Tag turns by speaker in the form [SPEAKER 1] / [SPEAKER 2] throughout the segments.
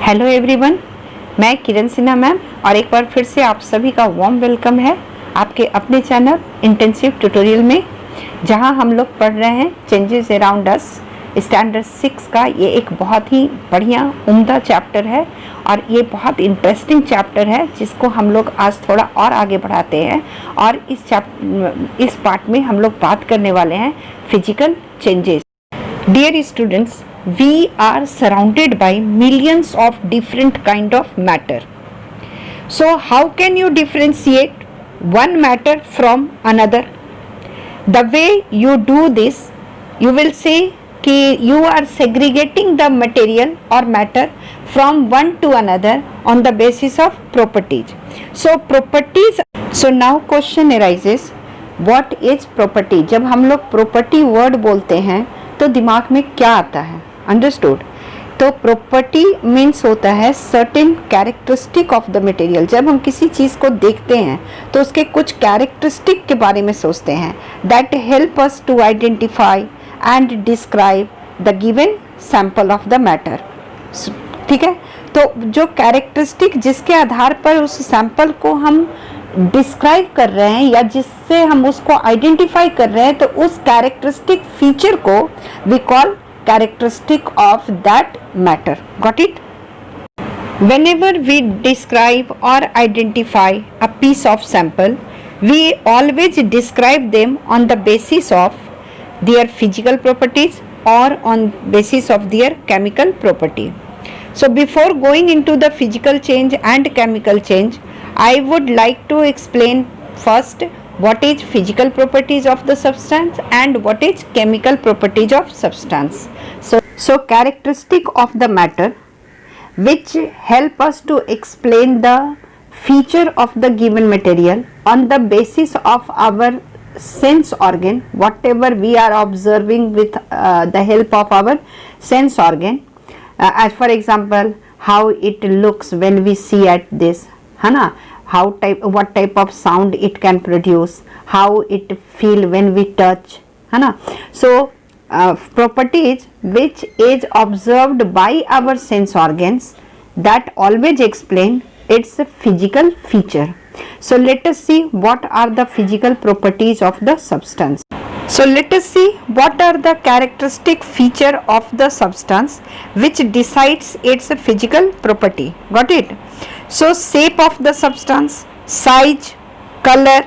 [SPEAKER 1] Hello everyone, मैं किरण Sinha ma'am और एक बार फिर से आप सभी का वार्म वेलकम है आपके अपने चैनल इंटेंसिव ट्यूटोरियल में, जहां हम लोग पढ़ रहे हैं चेंजेस अराउंड अस स्टैंडर्ड 6 का। ये एक बहुत ही बढ़िया उम्दा चैप्टर है और ये बहुत इंटरेस्टिंग चैप्टर है जिसको हम लोग आज थोड़ा और आगे बढ़ाते हैं। और इस पार्ट में हम लोग बात करने वाले हैं physical changes. Dear students, we are surrounded by millions of different kind of matter. So how can you differentiate one matter from another? The way you do this, you will say कि you are segregating the material or matter from one to another on the basis of properties. So properties. So now question arises, what is property? जब हम लोग property word बोलते हैं तो दिमाग में क्या आता है? अंडरस्टूड। तो प्रॉपर्टी मीन्स होता है certain characteristic of the material. जब हम किसी चीज़ को देखते हैं तो उसके कुछ कैरेक्टरिस्टिक के बारे में सोचते हैं, that help us to identify and describe the given sample of the matter. ठीक है, तो जो कैरेक्टरिस्टिक जिसके आधार पर उस सैंपल को हम डिस्क्राइब कर रहे हैं या जिससे हम उसको आइडेंटिफाई कर रहे हैं, तो उस कैरेक्टरिस्टिक फीचर को we call characteristic of that matter. Got it? Whenever we describe or identify a piece of sample, we always describe them on the basis of their physical properties or on basis of their chemical property. So before going into the physical change and chemical change, I would like to explain first what is physical properties of the substance and what is chemical properties of substance. So characteristic of the matter which help us to explain the feature of the given material on the basis of our sense organ, whatever we are observing with the help of our sense organ, as for example how it looks when we see at this, है ना, what type of sound it can produce, how it feel when we touch, है ना. So properties which is observed by our sense organs, that always explain its physical feature. So let us see what are the physical properties of the substance. So let us see what are the characteristic feature of the substance which decides its physical property. Got it? So shape of the substance, size, color,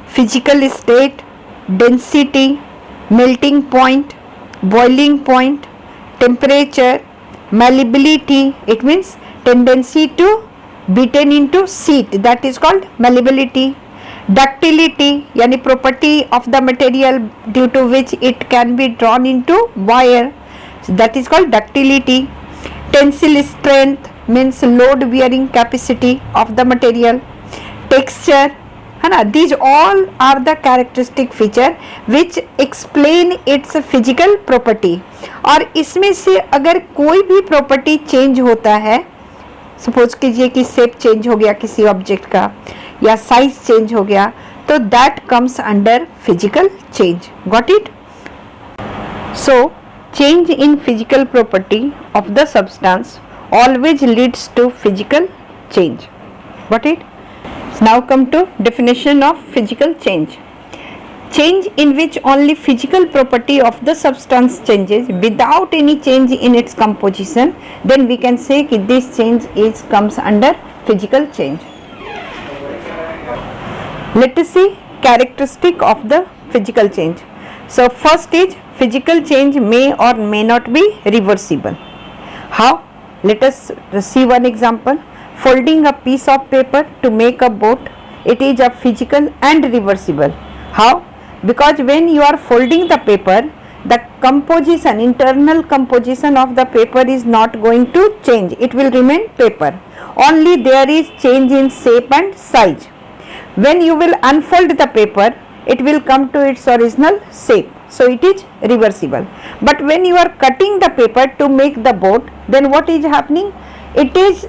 [SPEAKER 1] physical state, density, melting point, boiling point, temperature, malleability, it means tendency to beaten into sheet, that is called malleability. Ductility, yani property of the material due to which it can be drawn into wire, that is called ductility. Tensile strength means load bearing capacity of the material. Texture, है ना, these all are the characteristic feature which explain its physical property. और इसमें से अगर कोई भी property change होता है, सपोज कीजिए कि शेप चेंज हो गया किसी ऑब्जेक्ट का या साइज चेंज हो गया, तो that comes under physical change. Got it? So change in physical property of the substance always leads to physical change. Got it? Now come to definition of physical change. Change in which only physical property of the substance changes without any change in its composition, then we can say that this change comes under physical change. Let us see characteristic of the physical change. So first is physical change may or may not be reversible. How? Let us see one example. Folding a piece of paper to make a boat, it is a physical and reversible. How? Because when you are folding the paper, the composition, internal composition of the paper is not going to change. It will remain paper. Only there is change in shape and size. When you will unfold the paper, it will come to its original shape. So it is reversible. But when you are cutting the paper to make the boat, then what is happening? It is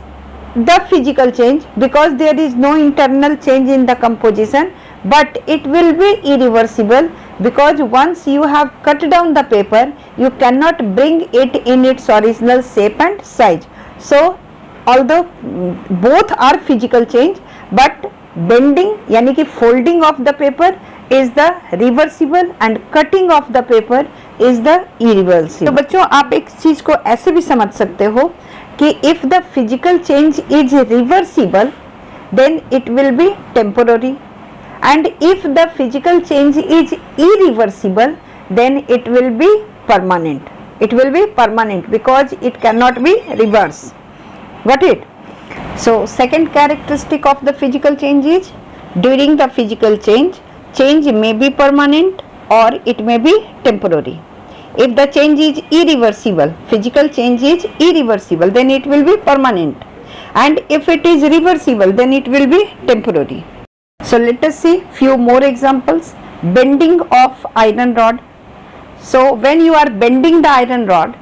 [SPEAKER 1] the physical change because there is no internal change in the composition, but it will be irreversible because once you have cut down the paper, you cannot bring it in its original shape and size. So although both are physical change, but bending यानी कि folding of the paper is the reversible and cutting of the paper is the irreversible. तो बच्चों आप एक चीज को ऐसे भी समझ सकते हो कि if the physical change is reversible then it will be temporary, and if the physical change is irreversible then it will be permanent. It will be permanent because it cannot be reversed. Got it? So second characteristic of the physical change is during the physical change may be permanent or it may be temporary. If the change is irreversible, physical change is irreversible, then it will be permanent, and if it is reversible then it will be temporary. So let us see few more examples. Bending of iron rod. So when you are bending the iron rod,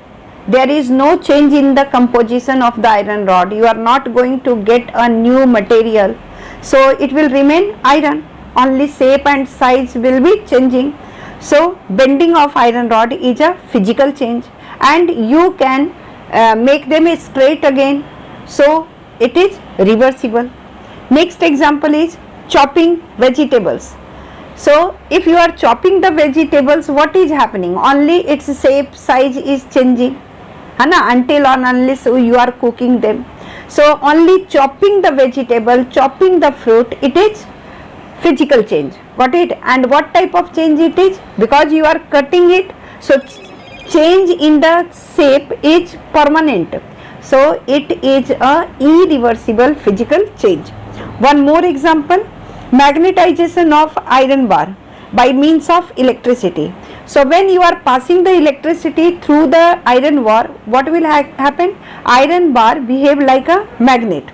[SPEAKER 1] there is no change in the composition of the iron rod. You are not going to get a new material, so it will remain iron, only shape and size will be changing. So bending of iron rod is a physical change, and you can make them straight again, so it is reversible. Next example is chopping vegetables. So if you are chopping the vegetables, what is happening? Only its shape, size is changing, है ना, until or unless you are cooking them. So only chopping the vegetable, chopping the fruit, it is physical change. Got it? And what type of change it is? Because you are cutting it, so change in the shape is permanent. So it is a irreversible physical change. One more example, magnetization of iron bar by means of electricity. So when you are passing the electricity through the iron bar, what will happen? Iron bar behave like a magnet.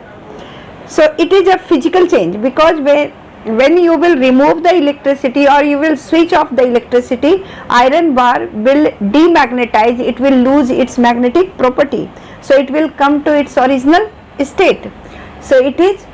[SPEAKER 1] So it is a physical change, because when you will remove the electricity or you will switch off the electricity, iron bar will demagnetize, it will lose its magnetic property, so it will come to its original state. So it is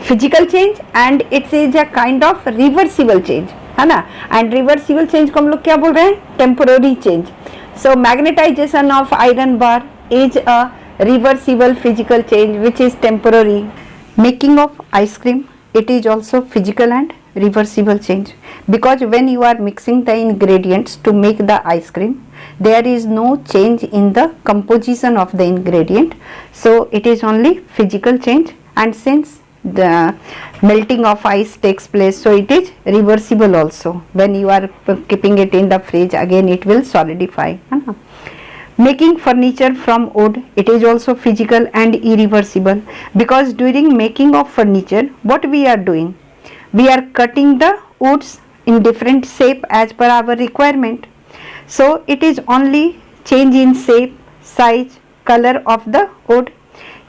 [SPEAKER 1] physical change and it is a kind of reversible change, है ना. And reversible change को हम लोग क्या बोल रहे हैं? Temporary change. So magnetization of iron bar is a reversible physical change which is temporary. Making of ice cream, it is also physical and reversible change, because when you are mixing the ingredients to make the ice cream, there is no change in the composition of the ingredient, so it is only physical change. And since the melting of ice takes place, so it is reversible also. When you are keeping it in the fridge, again it will solidify. Making furniture from wood, it is also physical and irreversible, because during making of furniture, what we are doing? We are cutting the woods in different shape as per our requirement. So it is only change in shape, size, color of the wood.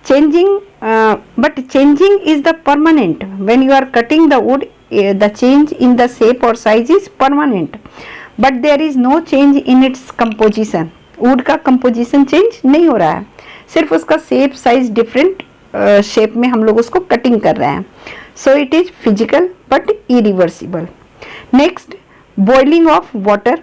[SPEAKER 1] Changing, but changing is the permanent. When you are cutting the wood, the change in the shape or size is permanent, but there is no change in its composition. Would का composition change नहीं हो रहा है, सिर्फ उसका shape size different shape में हम लोग उसको कटिंग कर रहे हैं. So it is physical but irreversible. Next, boiling of water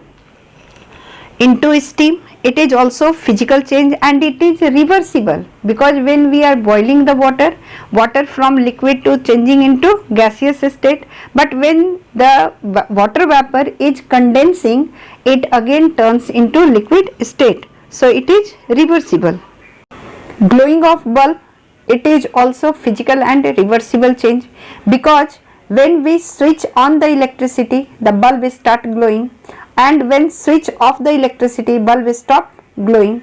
[SPEAKER 1] into steam, it is also physical change and it is reversible, because when we are boiling the water from liquid to changing into gaseous state, but when the water vapor is condensing, it again turns into liquid state, so it is reversible. Glowing of bulb, it is also physical and reversible change, because when we switch on the electricity, the bulb start glowing, and when switch off the electricity, bulb stop glowing,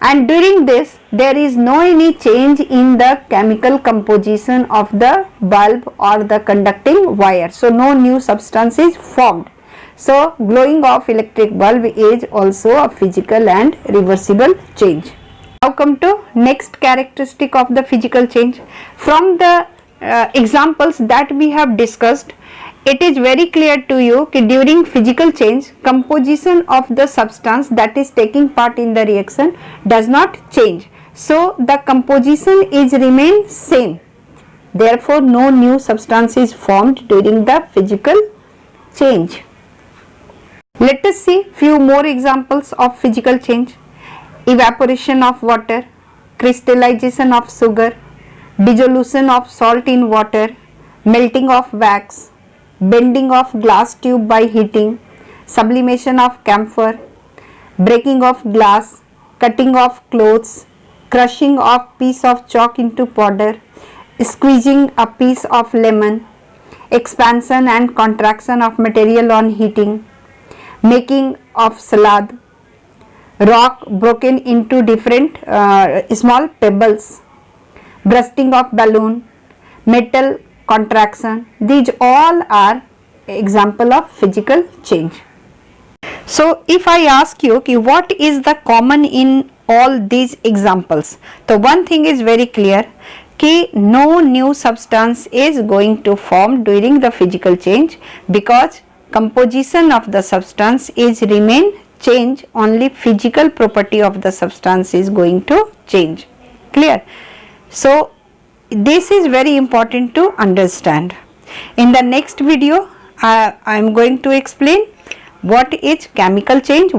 [SPEAKER 1] and during this there is no any change in the chemical composition of the bulb or the conducting wire, so no new substance is formed. So glowing of electric bulb is also a physical and reversible change. Now come to next characteristic of the physical change. From the examples that we have discussed, it is very clear to you that during physical change, composition of the substance that is taking part in the reaction does not change. So the composition is remain same. Therefore, no new substance is formed during the physical change. Let us see few more examples of physical change. Evaporation of water, crystallization of sugar, dissolution of salt in water, melting of wax, bending of glass tube by heating, sublimation of camphor, breaking of glass, cutting of clothes, crushing of piece of chalk into powder, squeezing a piece of lemon, expansion and contraction of material on heating, making of salad, rock broken into different small pebbles, bursting of balloon, metal contraction. These all are example of physical change. So if I ask you कि what is the common in all these examples, तो one thing is very clear कि no new substance is going to form during the physical change, because composition of the substance is remain change, only physical property of the substance is going to change. Clear? So this is very important to understand. In the next video I am going to explain what is chemical change.